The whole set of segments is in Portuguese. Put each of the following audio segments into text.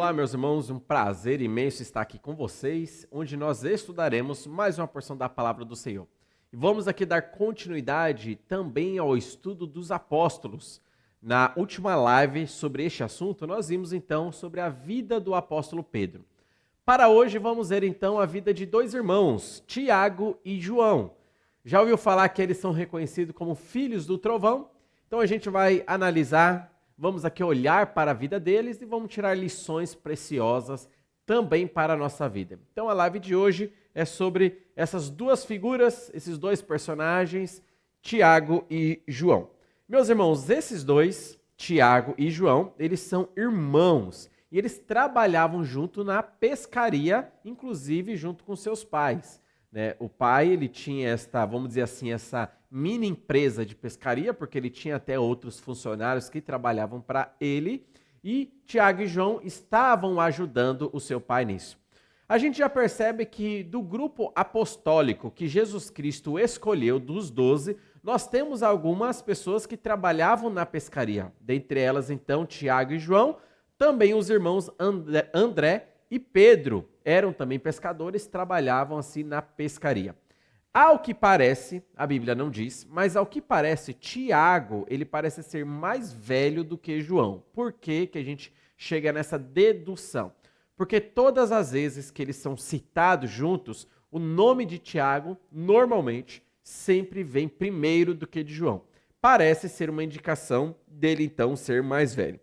Olá, meus irmãos, um prazer imenso estar aqui com vocês, onde nós estudaremos mais uma porção da palavra do Senhor. E vamos aqui dar continuidade também ao estudo dos apóstolos. Na última live sobre este assunto, nós vimos então sobre a vida do apóstolo Pedro. Para hoje, vamos ver então a vida de dois irmãos, Tiago e João. Já ouviu falar que eles são reconhecidos como filhos do trovão? Então a gente vai analisar. Vamos aqui olhar para a vida deles e vamos tirar lições preciosas também para a nossa vida. Então a live de hoje é sobre essas duas figuras, esses dois personagens, Tiago e João. Meus irmãos, esses dois, Tiago e João, eles são irmãos e eles trabalhavam junto na pescaria, inclusive junto com seus pais. O pai, ele tinha esta, vamos dizer assim, essa mini empresa de pescaria, porque ele tinha até outros funcionários que trabalhavam para ele, e Tiago e João estavam ajudando o seu pai nisso. A gente já percebe que do grupo apostólico que Jesus Cristo escolheu, dos 12, nós temos algumas pessoas que trabalhavam na pescaria. Dentre elas, então, Tiago e João, também os irmãos André e Pedro eram também pescadores, trabalhavam assim na pescaria. Ao que parece, a Bíblia não diz, mas ao que parece, Tiago, ele parece ser mais velho do que João. Por que que a gente chega nessa dedução? Porque todas as vezes que eles são citados juntos, o nome de Tiago, normalmente, sempre vem primeiro do que de João. Parece ser uma indicação dele, então, ser mais velho.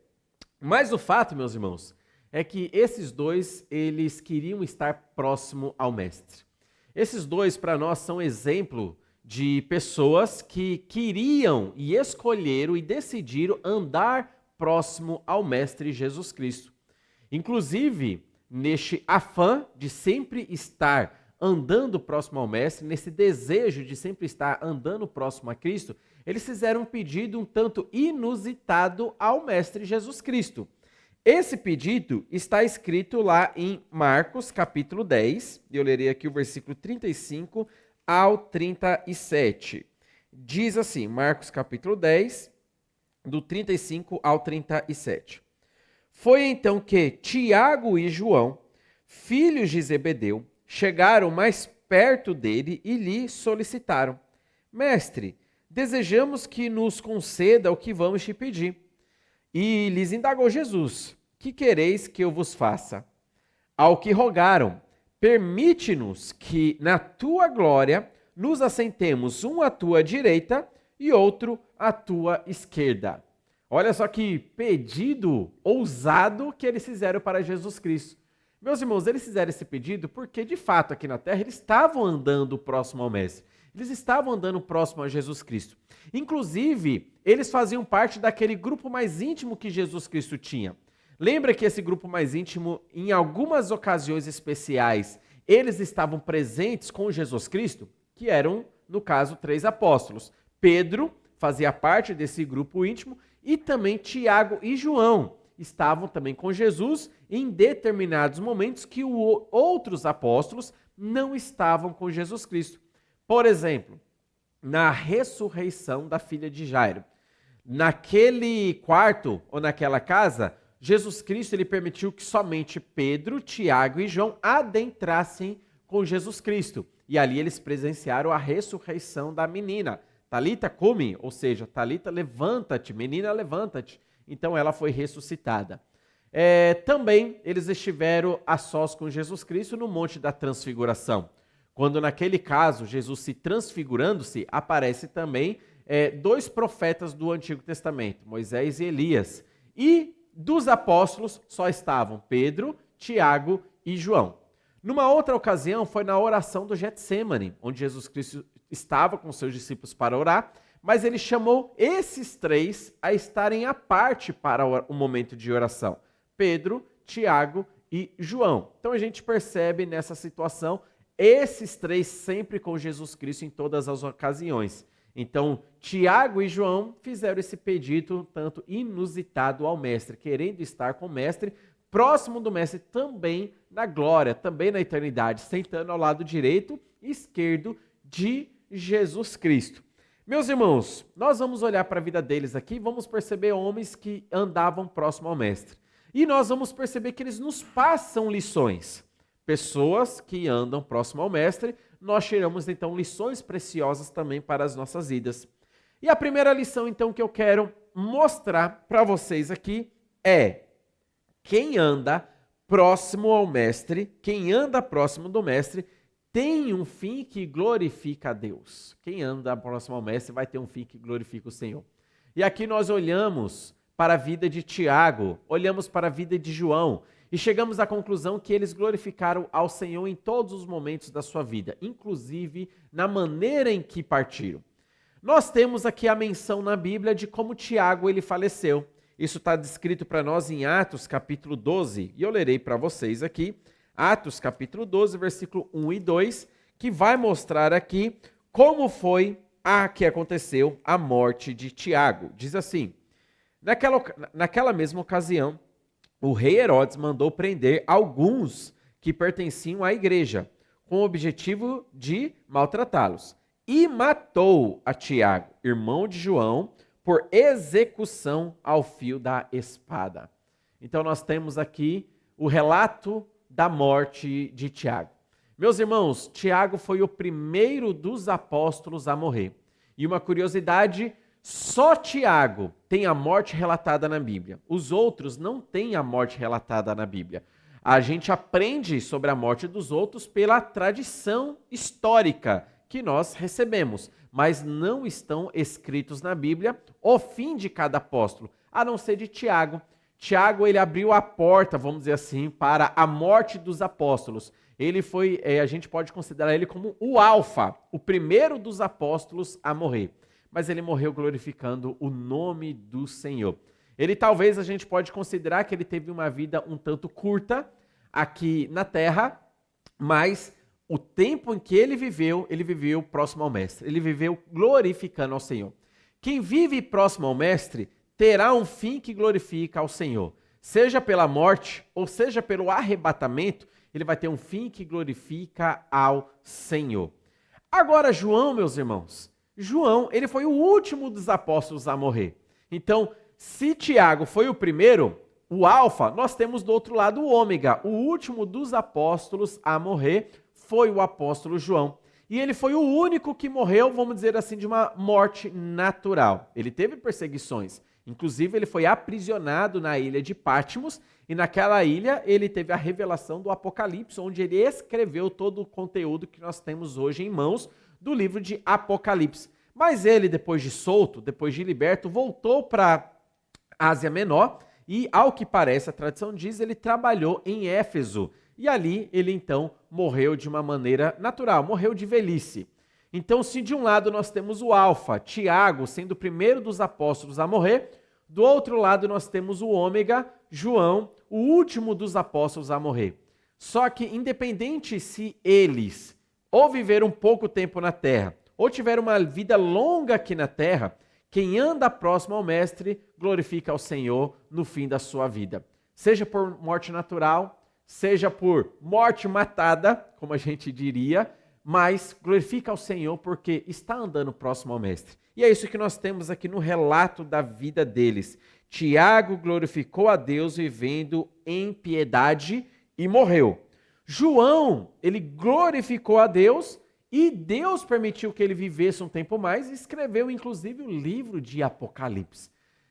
Mas o fato, meus irmãos, é que esses dois, eles queriam estar próximo ao mestre. Esses dois, para nós, são exemplo de pessoas que queriam e escolheram e decidiram andar próximo ao mestre Jesus Cristo. Inclusive, neste afã de sempre estar andando próximo ao mestre, nesse desejo de sempre estar andando próximo a Cristo, eles fizeram um pedido um tanto inusitado ao mestre Jesus Cristo. Esse pedido está escrito lá em Marcos, capítulo 10, eu lerei aqui o versículo 35 ao 37. Diz assim, Marcos, capítulo 10, do 35 ao 37. Foi então que Tiago e João, filhos de Zebedeu, chegaram mais perto dele e lhe solicitaram: Mestre, desejamos que nos conceda o que vamos te pedir. E lhes indagou Jesus: que quereis que eu vos faça? Ao que rogaram: permite-nos que na tua glória nos assentemos um à tua direita e outro à tua esquerda. Olha só que pedido ousado que eles fizeram para Jesus Cristo. Meus irmãos, eles fizeram esse pedido porque, de fato, aqui na terra, eles estavam andando próximo ao Mestre. Eles estavam andando próximo a Jesus Cristo. Inclusive, eles faziam parte daquele grupo mais íntimo que Jesus Cristo tinha. Lembra que esse grupo mais íntimo, em algumas ocasiões especiais, eles estavam presentes com Jesus Cristo? Que eram, no caso, 3 apóstolos. Pedro fazia parte desse grupo íntimo e também Tiago e João estavam também com Jesus em determinados momentos que outros apóstolos não estavam com Jesus Cristo. Por exemplo, na ressurreição da filha de Jairo. Naquele quarto ou naquela casa, Jesus Cristo ele permitiu que somente Pedro, Tiago e João adentrassem com Jesus Cristo. E ali eles presenciaram a ressurreição da menina. Talita cumi, ou seja, Talita levanta-te, menina levanta-te. Então ela foi ressuscitada. Também eles estiveram a sós com Jesus Cristo no Monte da Transfiguração. Quando naquele caso, Jesus se transfigurando-se, aparece também 2 profetas do Antigo Testamento, Moisés e Elias. E dos apóstolos só estavam Pedro, Tiago e João. Numa outra ocasião foi na oração do Getsêmani, onde Jesus Cristo estava com seus discípulos para orar, mas ele chamou esses 3 a estarem à parte para o momento de oração. Pedro, Tiago e João. Então a gente percebe nessa situação esses 3 sempre com Jesus Cristo em todas as ocasiões. Então, Tiago e João fizeram esse pedido tanto inusitado ao mestre, querendo estar com o mestre, próximo do mestre também na glória, também na eternidade, sentando ao lado direito e esquerdo de Jesus Cristo. Meus irmãos, nós vamos olhar para a vida deles aqui e vamos perceber homens que andavam próximo ao mestre. E nós vamos perceber que eles nos passam lições. Pessoas que andam próximo ao Mestre, nós tiramos então lições preciosas também para as nossas vidas. E a primeira lição então que eu quero mostrar para vocês aqui é: quem anda próximo ao Mestre, quem anda próximo do Mestre, tem um fim que glorifica a Deus. Quem anda próximo ao Mestre vai ter um fim que glorifica o Senhor. E aqui nós olhamos para a vida de Tiago, olhamos para a vida de João e chegamos à conclusão que eles glorificaram ao Senhor em todos os momentos da sua vida, inclusive na maneira em que partiram. Nós temos aqui a menção na Bíblia de como Tiago ele faleceu. Isso está descrito para nós em Atos capítulo 12, e eu lerei para vocês aqui, Atos capítulo 12, versículo 1 e 2, que vai mostrar aqui como foi que aconteceu a morte de Tiago. Diz assim: naquela mesma ocasião, o rei Herodes mandou prender alguns que pertenciam à igreja, com o objetivo de maltratá-los, e matou a Tiago, irmão de João, por execução ao fio da espada. Então nós temos aqui o relato da morte de Tiago. Meus irmãos, Tiago foi o primeiro dos apóstolos a morrer. E uma curiosidade, só Tiago tem a morte relatada na Bíblia. Os outros não têm a morte relatada na Bíblia. A gente aprende sobre a morte dos outros pela tradição histórica que nós recebemos, mas não estão escritos na Bíblia o fim de cada apóstolo, a não ser de Tiago. Tiago, ele abriu a porta, vamos dizer assim, para a morte dos apóstolos. Ele foi, a gente pode considerar ele como o alfa, o primeiro dos apóstolos a morrer. Mas ele morreu glorificando o nome do Senhor. Ele talvez a gente pode considerar que ele teve uma vida um tanto curta aqui na terra, mas o tempo em que ele viveu próximo ao Mestre. Ele viveu glorificando ao Senhor. Quem vive próximo ao Mestre terá um fim que glorifica ao Senhor. Seja pela morte ou seja pelo arrebatamento, ele vai ter um fim que glorifica ao Senhor. Agora, João, meus irmãos, João, ele foi o último dos apóstolos a morrer. Então, se Tiago foi o primeiro, o alfa, nós temos do outro lado o ômega. O último dos apóstolos a morrer foi o apóstolo João. E ele foi o único que morreu, vamos dizer assim, de uma morte natural. Ele teve perseguições. Inclusive, ele foi aprisionado na ilha de Patmos, e naquela ilha ele teve a revelação do Apocalipse, onde ele escreveu todo o conteúdo que nós temos hoje em mãos do livro de Apocalipse. Mas ele, depois de solto, depois de liberto, voltou para Ásia Menor e, ao que parece, a tradição diz, ele trabalhou em Éfeso. E ali ele então morreu de uma maneira natural, morreu de velhice. Então, se de um lado nós temos o alfa, Tiago, sendo o primeiro dos apóstolos a morrer, do outro lado nós temos o ômega, João, o último dos apóstolos a morrer. Só que, independente se eles ou viveram pouco tempo na terra, ou tiveram uma vida longa aqui na terra, quem anda próximo ao Mestre glorifica ao Senhor no fim da sua vida. Seja por morte natural, seja por morte matada, como a gente diria, mas glorifica ao Senhor porque está andando próximo ao Mestre. E é isso que nós temos aqui no relato da vida deles. Tiago glorificou a Deus vivendo em piedade e morreu. João, ele glorificou a Deus e Deus permitiu que ele vivesse um tempo mais e escreveu inclusive o livro de Apocalipse.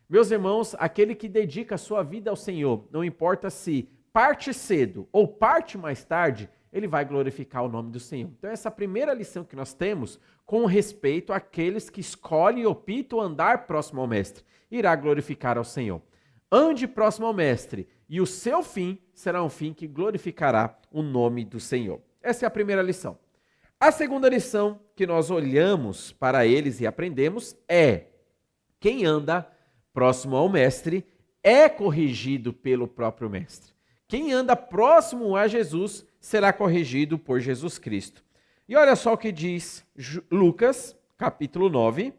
Meus irmãos, aquele que dedica a sua vida ao Senhor, não importa se parte cedo ou parte mais tarde, ele vai glorificar o nome do Senhor. Então essa é a primeira lição que nós temos com respeito àqueles que escolhem e optam andar próximo ao Mestre. Irá glorificar ao Senhor. Ande próximo ao Mestre e o seu fim será um fim que glorificará o nome do Senhor. Essa é a primeira lição. A segunda lição que nós olhamos para eles e aprendemos é: quem anda próximo ao Mestre é corrigido pelo próprio Mestre. Quem anda próximo a Jesus será corrigido por Jesus Cristo. E olha só o que diz Lucas, capítulo 9,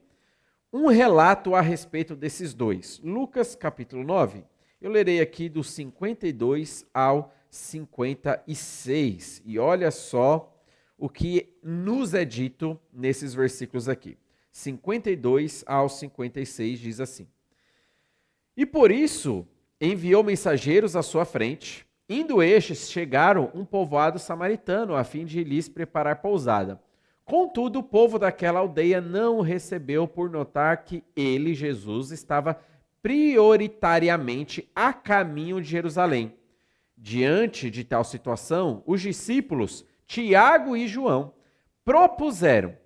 um relato a respeito desses dois. Lucas, capítulo 9, eu lerei aqui do 52 ao 56. E olha só o que nos é dito nesses versículos aqui. 52 ao 56 diz assim: E por isso enviou mensageiros à sua frente. Indo estes, chegaram um povoado samaritano, a fim de lhes preparar pousada. Contudo, o povo daquela aldeia não o recebeu por notar que ele, Jesus, estava prioritariamente a caminho de Jerusalém. Diante de tal situação, os discípulos, Tiago e João, propuseram: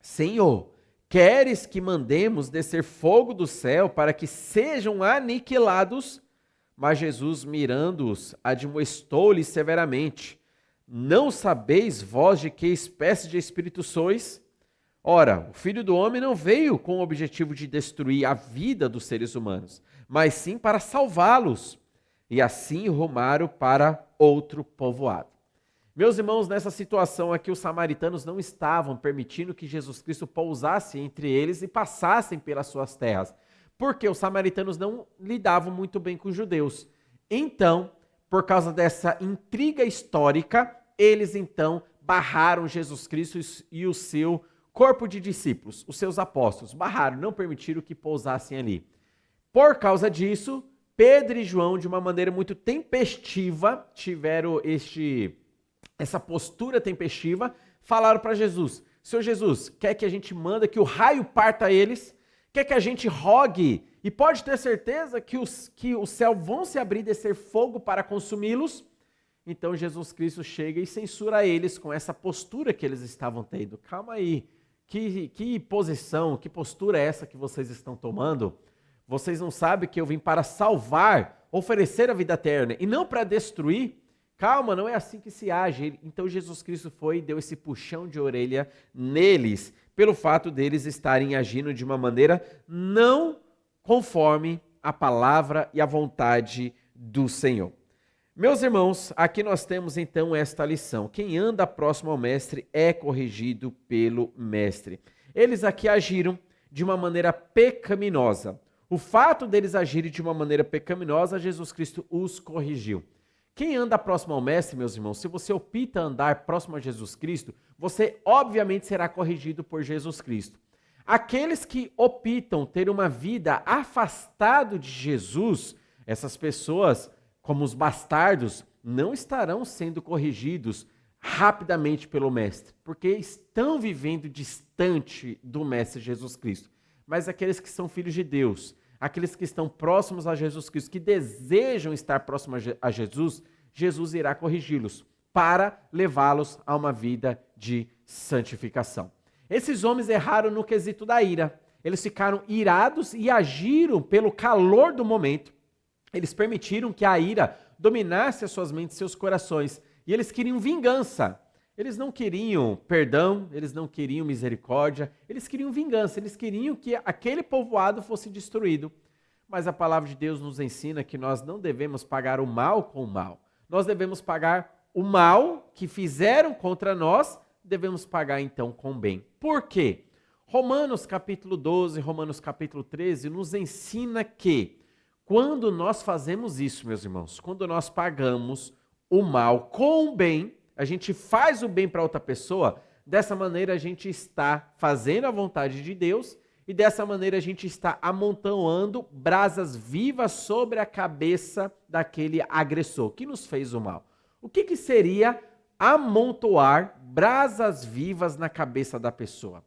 Senhor, queres que mandemos descer fogo do céu para que sejam aniquilados? Mas Jesus, mirando-os, admoestou-lhes severamente: Não sabeis vós de que espécie de espírito sois? Ora, o Filho do Homem não veio com o objetivo de destruir a vida dos seres humanos, mas sim para salvá-los. E assim rumaram para outro povoado. Meus irmãos, nessa situação aqui, os samaritanos não estavam permitindo que Jesus Cristo pousasse entre eles e passassem pelas suas terras, porque os samaritanos não lidavam muito bem com os judeus. Então, por causa dessa intriga histórica, eles então barraram Jesus Cristo e o seu corpo de discípulos, os seus apóstolos, barraram, não permitiram que pousassem ali. Por causa disso, Pedro e João, de uma maneira muito tempestiva, tiveram essa postura tempestiva, falaram para Jesus: Senhor Jesus, quer que a gente manda que o raio parta eles? Quer que a gente rogue? E pode ter certeza que o céu vão se abrir e descer fogo para consumi-los? Então Jesus Cristo chega e censura eles com essa postura que eles estavam tendo. Calma aí, que posição, que postura é essa que vocês estão tomando? Vocês não sabem que eu vim para salvar, oferecer a vida eterna e não para destruir? Calma, não é assim que se age. Então Jesus Cristo foi e deu esse puxão de orelha neles, pelo fato deles estarem agindo de uma maneira não conforme a palavra e a vontade do Senhor. Meus irmãos, aqui nós temos então esta lição: quem anda próximo ao mestre é corrigido pelo mestre. Eles aqui agiram de uma maneira pecaminosa. O fato deles agirem de uma maneira pecaminosa, Jesus Cristo os corrigiu. Quem anda próximo ao mestre, meus irmãos, se você opta andar próximo a Jesus Cristo, você obviamente será corrigido por Jesus Cristo. Aqueles que optam ter uma vida afastado de Jesus, essas pessoas, como os bastardos, não estarão sendo corrigidos rapidamente pelo mestre, porque estão vivendo distante do mestre Jesus Cristo. Mas aqueles que são filhos de Deus, aqueles que estão próximos a Jesus Cristo, que desejam estar próximos a Jesus, Jesus irá corrigi-los para levá-los a uma vida de santificação. Esses homens erraram no quesito da ira. Eles ficaram irados e agiram pelo calor do momento. Eles permitiram que a ira dominasse as suas mentes e seus corações. E eles queriam vingança. Eles não queriam perdão, eles não queriam misericórdia, eles queriam vingança, eles queriam que aquele povoado fosse destruído. Mas a palavra de Deus nos ensina que nós não devemos pagar o mal com o mal. Nós devemos pagar o mal que fizeram contra nós, devemos pagar então com o bem. Por quê? Romanos capítulo 12, Romanos capítulo 13 nos ensina que quando nós fazemos isso, meus irmãos, quando nós pagamos o mal com o bem, a gente faz o bem para outra pessoa, dessa maneira a gente está fazendo a vontade de Deus e dessa maneira a gente está amontoando brasas vivas sobre a cabeça daquele agressor que nos fez o mal. O que seria amontoar brasas vivas na cabeça da pessoa?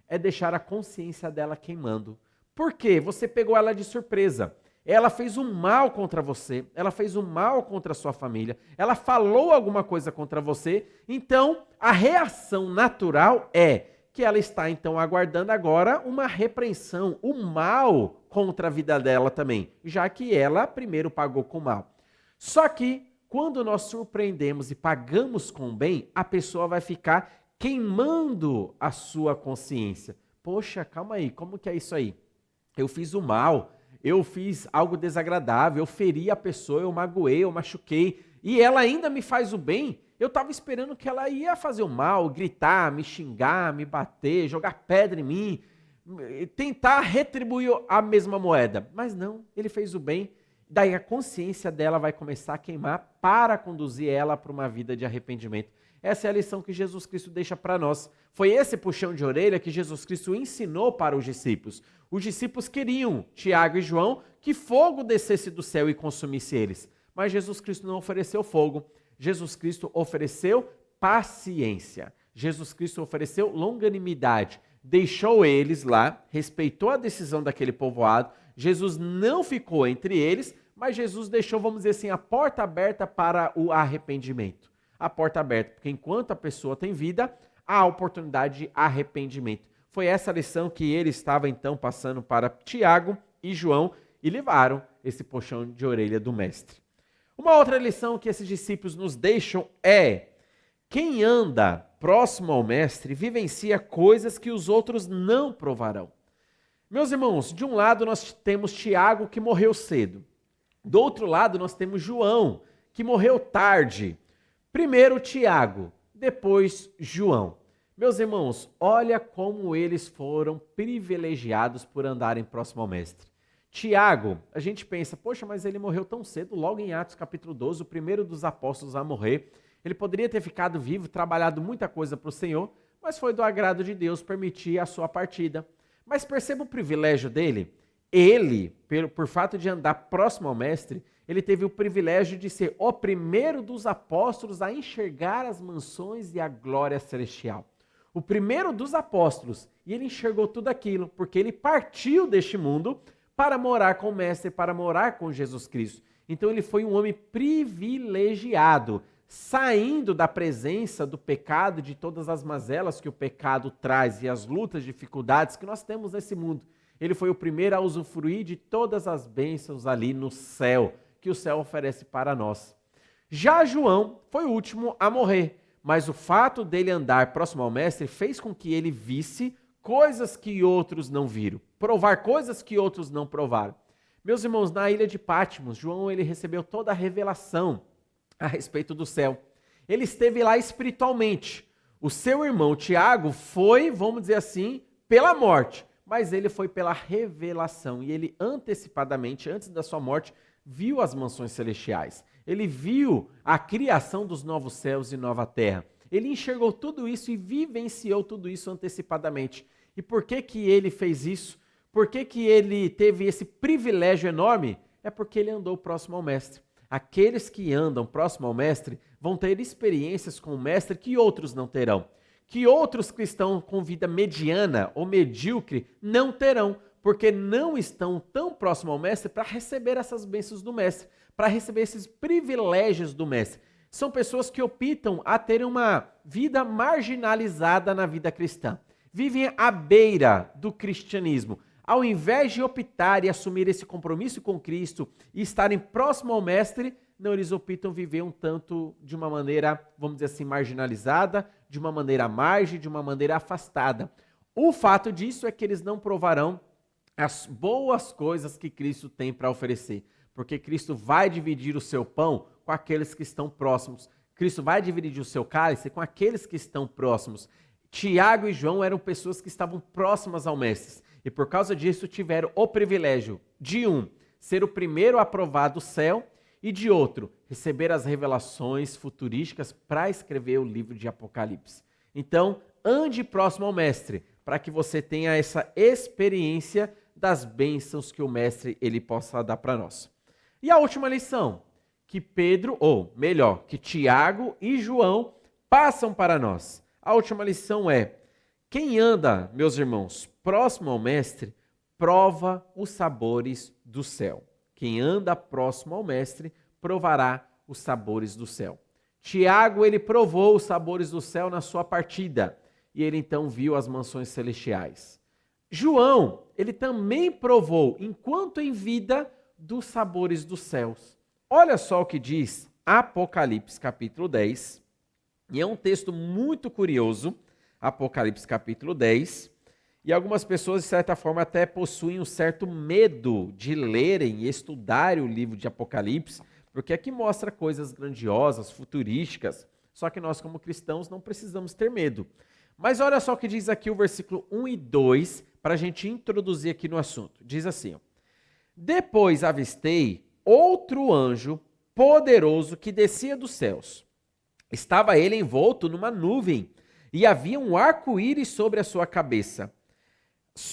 É deixar a consciência dela queimando. Por quê? Você pegou ela de surpresa. Ela fez um mal contra você, ela fez um mal contra a sua família, ela falou alguma coisa contra você, então a reação natural é que ela está então aguardando agora uma repreensão, o mal contra a vida dela também, já que ela primeiro pagou com o mal. Só que quando nós surpreendemos e pagamos com o bem, a pessoa vai ficar queimando a sua consciência. Poxa, calma aí, como que é isso aí? Eu fiz o mal, eu fiz algo desagradável, eu feri a pessoa, eu magoei, eu machuquei, e ela ainda me faz o bem. Eu estava esperando que ela ia fazer o mal, gritar, me xingar, me bater, jogar pedra em mim, tentar retribuir a mesma moeda. Mas não, ele fez o bem. Daí a consciência dela vai começar a queimar para conduzir ela para uma vida de arrependimento. Essa é a lição que Jesus Cristo deixa para nós. Foi esse puxão de orelha que Jesus Cristo ensinou para os discípulos. Os discípulos queriam, Tiago e João, que fogo descesse do céu e consumisse eles. Mas Jesus Cristo não ofereceu fogo. Jesus Cristo ofereceu paciência. Jesus Cristo ofereceu longanimidade. Deixou eles lá, respeitou a decisão daquele povoado. Jesus não ficou entre eles, mas Jesus deixou, vamos dizer assim, a porta aberta para o arrependimento. A porta aberta, porque enquanto a pessoa tem vida, há oportunidade de arrependimento. Foi essa lição que ele estava então passando para Tiago e João e levaram esse puxão de orelha do mestre. Uma outra lição que esses discípulos nos deixam é: quem anda próximo ao mestre vivencia coisas que os outros não provarão. Meus irmãos, de um lado nós temos Tiago, que morreu cedo. Do outro lado nós temos João, que morreu tarde. Primeiro Tiago, depois João. Meus irmãos, olha como eles foram privilegiados por andarem próximo ao mestre. Tiago, a gente pensa, poxa, mas ele morreu tão cedo, logo em Atos capítulo 12, o primeiro dos apóstolos a morrer. Ele poderia ter ficado vivo, trabalhado muita coisa para o Senhor, mas foi do agrado de Deus permitir a sua partida. Mas perceba o privilégio dele. Ele, por fato de andar próximo ao mestre, ele teve o privilégio de ser o primeiro dos apóstolos a enxergar as mansões e a glória celestial. O primeiro dos apóstolos, e ele enxergou tudo aquilo, porque ele partiu deste mundo para morar com o mestre, para morar com Jesus Cristo. Então ele foi um homem privilegiado, saindo da presença do pecado, de todas as mazelas que o pecado traz e as lutas, dificuldades que nós temos nesse mundo. Ele foi o primeiro a usufruir de todas as bênçãos ali no céu, que o céu oferece para nós. Já João foi o último a morrer, mas o fato dele andar próximo ao mestre fez com que ele visse coisas que outros não viram, provar coisas que outros não provaram. Meus irmãos, na ilha de Patmos, João ele recebeu toda a revelação a respeito do céu. Ele esteve lá espiritualmente. O seu irmão Tiago foi, vamos dizer assim, pela morte, mas ele foi pela revelação. E ele antecipadamente, antes da sua morte, viu as mansões celestiais. Ele viu a criação dos novos céus e nova terra. Ele enxergou tudo isso e vivenciou tudo isso antecipadamente. E por que que ele fez isso? Por que que ele teve esse privilégio enorme? É porque ele andou próximo ao mestre. Aqueles que andam próximo ao mestre vão ter experiências com o mestre que outros não terão. Que outros que estão com vida mediana ou medíocre não terão, porque não estão tão próximo ao mestre para receber essas bênçãos do mestre, para receber esses privilégios do mestre. São pessoas que optam a ter uma vida marginalizada na vida cristã. Vivem à beira do cristianismo. Ao invés de optar e assumir esse compromisso com Cristo e estarem próximo ao mestre, não, eles optam viver um tanto de uma maneira, vamos dizer assim, marginalizada, de uma maneira à margem, de uma maneira afastada. O fato disso é que eles não provarão as boas coisas que Cristo tem para oferecer, porque Cristo vai dividir o seu pão com aqueles que estão próximos. Cristo vai dividir o seu cálice com aqueles que estão próximos. Tiago e João eram pessoas que estavam próximas ao mestre, e por causa disso tiveram o privilégio de um, ser o primeiro a provar do céu, e de outro, receber as revelações futurísticas para escrever o livro de Apocalipse. Então, ande próximo ao mestre, para que você tenha essa experiência das bênçãos que o mestre ele possa dar para nós. E a última lição, que Pedro, ou melhor, que Tiago e João passam para nós. A última lição é: quem anda, meus irmãos, próximo ao mestre, prova os sabores do céu. Quem anda próximo ao mestre, provará os sabores do céu. Tiago, ele provou os sabores do céu na sua partida, e ele então viu as mansões celestiais. João, ele também provou, enquanto em vida, dos sabores dos céus. Olha só o que diz Apocalipse capítulo 10, e é um texto muito curioso, Apocalipse capítulo 10, e algumas pessoas, de certa forma, até possuem um certo medo de lerem e estudarem o livro de Apocalipse, porque aqui mostra coisas grandiosas, futurísticas, só que nós, como cristãos, não precisamos ter medo. Mas olha só o que diz aqui o versículo 1 e 2, para a gente introduzir aqui no assunto. Diz assim: ó, depois avistei outro anjo poderoso que descia dos céus, Estava ele envolto numa nuvem, e havia um arco-íris sobre a sua cabeça.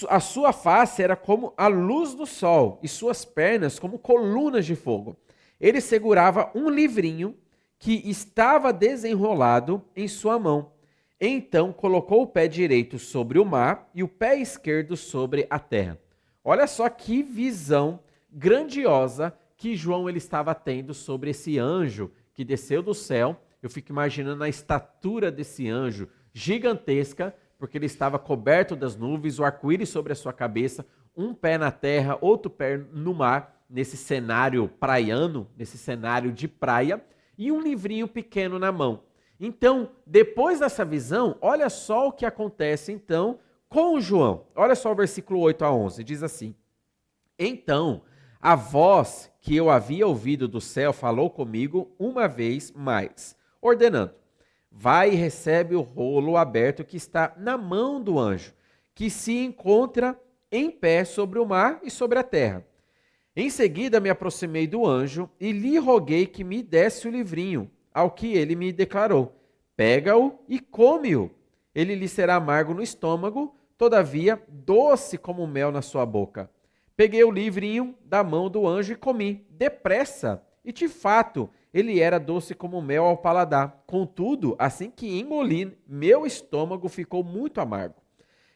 A sua face era como a luz do sol, e suas pernas como colunas de fogo. Ele segurava um livrinho que estava desenrolado em sua mão. Então colocou o pé direito sobre o mar e o pé esquerdo sobre a terra. Olha só que visão grandiosa que João ele estava tendo sobre esse anjo que desceu do céu. Eu fico imaginando a estatura desse anjo gigantesca, porque ele estava coberto das nuvens, o arco-íris sobre a sua cabeça, um pé na terra, outro pé no mar, nesse cenário praiano, nesse cenário de praia, e um livrinho pequeno na mão. Então, depois dessa visão, olha só o que acontece então com João. Olha só o versículo 8 a 11, diz assim: Então, a voz que eu havia ouvido do céu falou comigo uma vez mais, ordenando: vai e recebe o rolo aberto que está na mão do anjo, que se encontra em pé sobre o mar e sobre a terra. Em seguida me aproximei do anjo e lhe roguei que me desse o livrinho, ao que ele me declarou: pega-o e come-o. Ele lhe será amargo no estômago, todavia doce como mel na sua boca. Peguei o livrinho da mão do anjo e comi, depressa, e de fato ele era doce como mel ao paladar. Contudo, assim que engoli, meu estômago ficou muito amargo.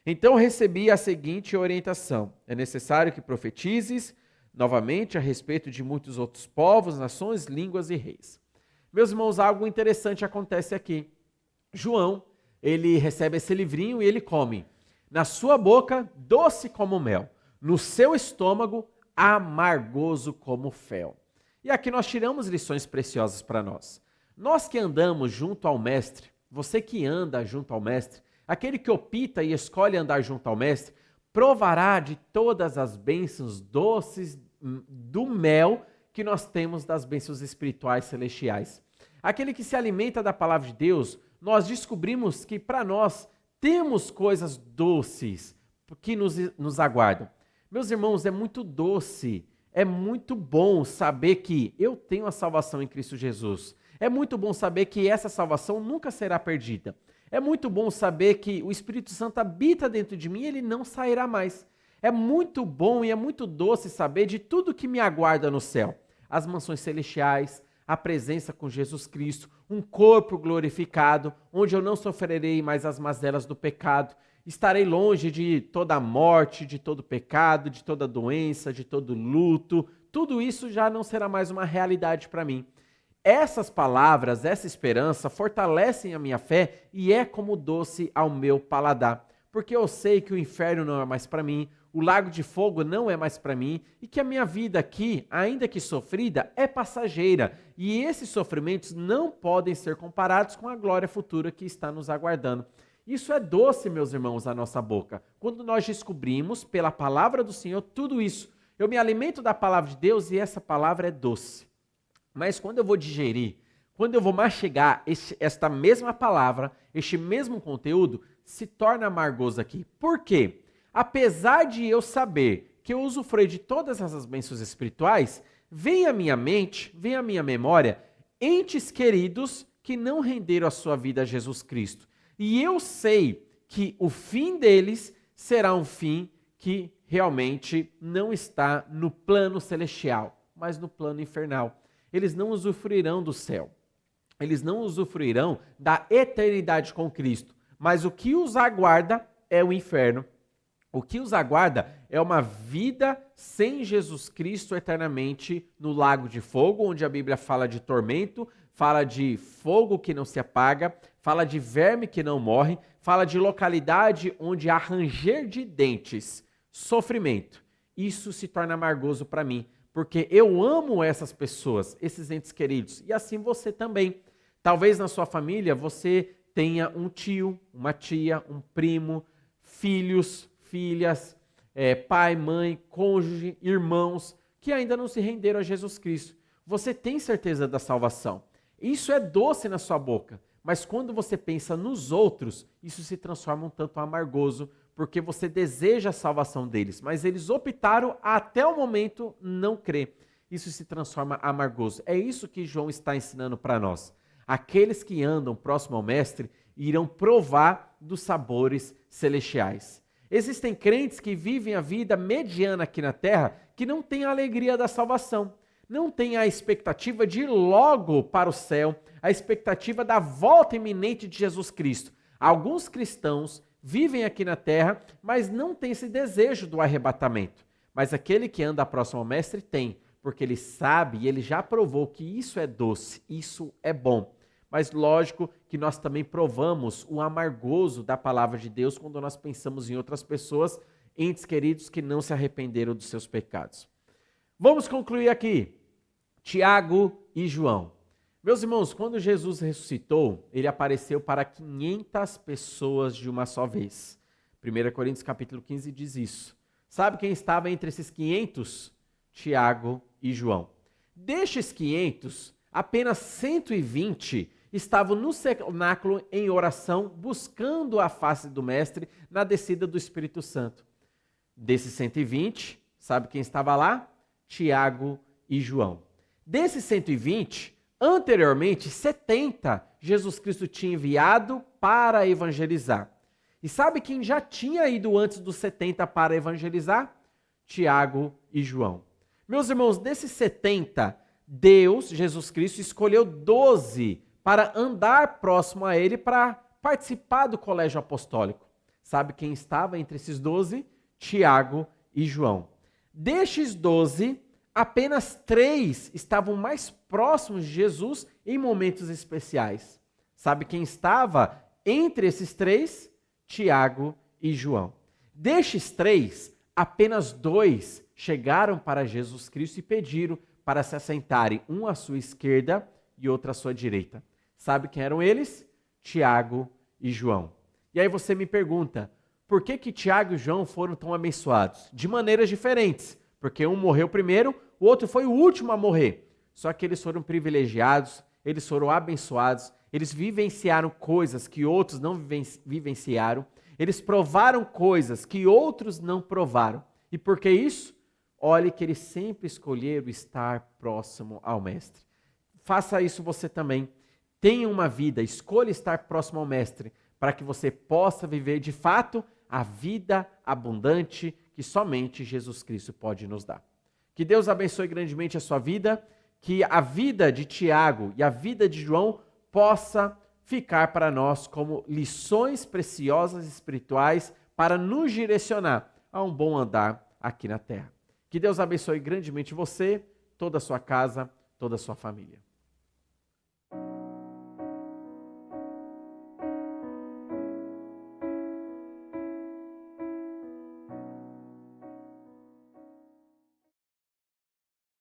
Então recebi a seguinte orientação: é necessário que profetizes novamente a respeito de muitos outros povos, nações, línguas e reis. Meus irmãos, algo interessante acontece aqui. João, ele recebe esse livrinho e ele come. Na sua boca, doce como mel. No seu estômago, amargoso como fel. E aqui nós tiramos lições preciosas para nós. Nós que andamos junto ao Mestre, você que anda junto ao Mestre, aquele que opta e escolhe andar junto ao Mestre, provará de todas as bênçãos doces do mel que nós temos das bênçãos espirituais celestiais. Aquele que se alimenta da palavra de Deus, nós descobrimos que para nós temos coisas doces que nos aguardam. Meus irmãos, é muito doce, é muito bom saber que eu tenho a salvação em Cristo Jesus. É muito bom saber que essa salvação nunca será perdida. É muito bom saber que o Espírito Santo habita dentro de mim e ele não sairá mais. É muito bom e é muito doce saber de tudo que me aguarda no céu. As mansões celestiais, a presença com Jesus Cristo, um corpo glorificado, onde eu não sofrerei mais as mazelas do pecado. Estarei longe de toda a morte, de todo pecado, de toda doença, de todo luto. Tudo isso já não será mais uma realidade para mim. Essas palavras, essa esperança fortalecem a minha fé e é como doce ao meu paladar. Porque eu sei que o inferno não é mais para mim, o lago de fogo não é mais para mim e que a minha vida aqui, ainda que sofrida, é passageira. E esses sofrimentos não podem ser comparados com a glória futura que está nos aguardando. Isso é doce, meus irmãos, à nossa boca. Quando nós descobrimos pela palavra do Senhor tudo isso, eu me alimento da palavra de Deus e essa palavra é doce. Mas quando eu vou digerir, quando eu vou mastigar esta mesma palavra, este mesmo conteúdo, se torna amargoso aqui. Por quê? Apesar de eu saber que eu usufruí de todas essas bênçãos espirituais, vem à minha mente, vem à minha memória, entes queridos que não renderam a sua vida a Jesus Cristo. E eu sei que o fim deles será um fim que realmente não está no plano celestial, mas no plano infernal. Eles não usufruirão do céu. Eles não usufruirão da eternidade com Cristo. Mas o que os aguarda é o inferno. O que os aguarda é uma vida sem Jesus Cristo eternamente no lago de fogo, onde a Bíblia fala de tormento, fala de fogo que não se apaga, fala de verme que não morre, fala de localidade onde há ranger de dentes, sofrimento. Isso se torna amargoso para mim, porque eu amo essas pessoas, esses entes queridos, e assim você também. Talvez na sua família você tenha um tio, uma tia, um primo, filhos, filhas, pai, mãe, cônjuge, irmãos, que ainda não se renderam a Jesus Cristo. Você tem certeza da salvação. Isso é doce na sua boca, mas quando você pensa nos outros, isso se transforma um tanto amargoso, porque você deseja a salvação deles, mas eles optaram até o momento não crer. Isso se transforma amargoso. É isso que João está ensinando para nós. Aqueles que andam próximo ao Mestre irão provar dos sabores celestiais. Existem crentes que vivem a vida mediana aqui na terra, que não têm a alegria da salvação, não têm a expectativa de ir logo para o céu, a expectativa da volta iminente de Jesus Cristo. Alguns cristãos vivem aqui na terra, mas não têm esse desejo do arrebatamento. Mas aquele que anda próximo ao Mestre tem, porque ele sabe e ele já provou que isso é doce, isso é bom. Mas lógico que nós também provamos o amargoso da palavra de Deus quando nós pensamos em outras pessoas, entes queridos que não se arrependeram dos seus pecados. Vamos concluir aqui. Tiago e João. Meus irmãos, quando Jesus ressuscitou, ele apareceu para 500 pessoas de uma só vez. 1 Coríntios capítulo 15 diz isso. Sabe quem estava entre esses 500? Tiago e João. Destes 500, apenas 120 estavam no cenáculo em oração, buscando a face do Mestre na descida do Espírito Santo. Desses 120, sabe quem estava lá? Tiago e João. Desses 120, anteriormente, 70 Jesus Cristo tinha enviado para evangelizar. E sabe quem já tinha ido antes dos 70 para evangelizar? Tiago e João. Meus irmãos, desses 70, Deus, Jesus Cristo, escolheu 12 para andar próximo a ele, para participar do colégio apostólico. Sabe quem estava entre esses 12? Tiago e João. Destes 12, apenas 3 estavam mais próximos de Jesus em momentos especiais. Sabe quem estava entre esses 3? Tiago e João. Destes 3, apenas 2 chegaram para Jesus Cristo e pediram para se assentarem, um à sua esquerda e outro à sua direita. Sabe quem eram eles? Tiago e João. E aí você me pergunta, por que Tiago e João foram tão abençoados? De maneiras diferentes, porque um morreu primeiro, o outro foi o último a morrer. Só que eles foram privilegiados, eles foram abençoados, eles vivenciaram coisas que outros não vivenciaram, eles provaram coisas que outros não provaram. E por que isso? Olhe que eles sempre escolheram estar próximo ao Mestre. Faça isso você também. Tenha uma vida, escolha estar próximo ao Mestre, para que você possa viver de fato a vida abundante que somente Jesus Cristo pode nos dar. Que Deus abençoe grandemente a sua vida, que a vida de Tiago e a vida de João possa ficar para nós como lições preciosas espirituais para nos direcionar a um bom andar aqui na terra. Que Deus abençoe grandemente você, toda a sua casa, toda a sua família.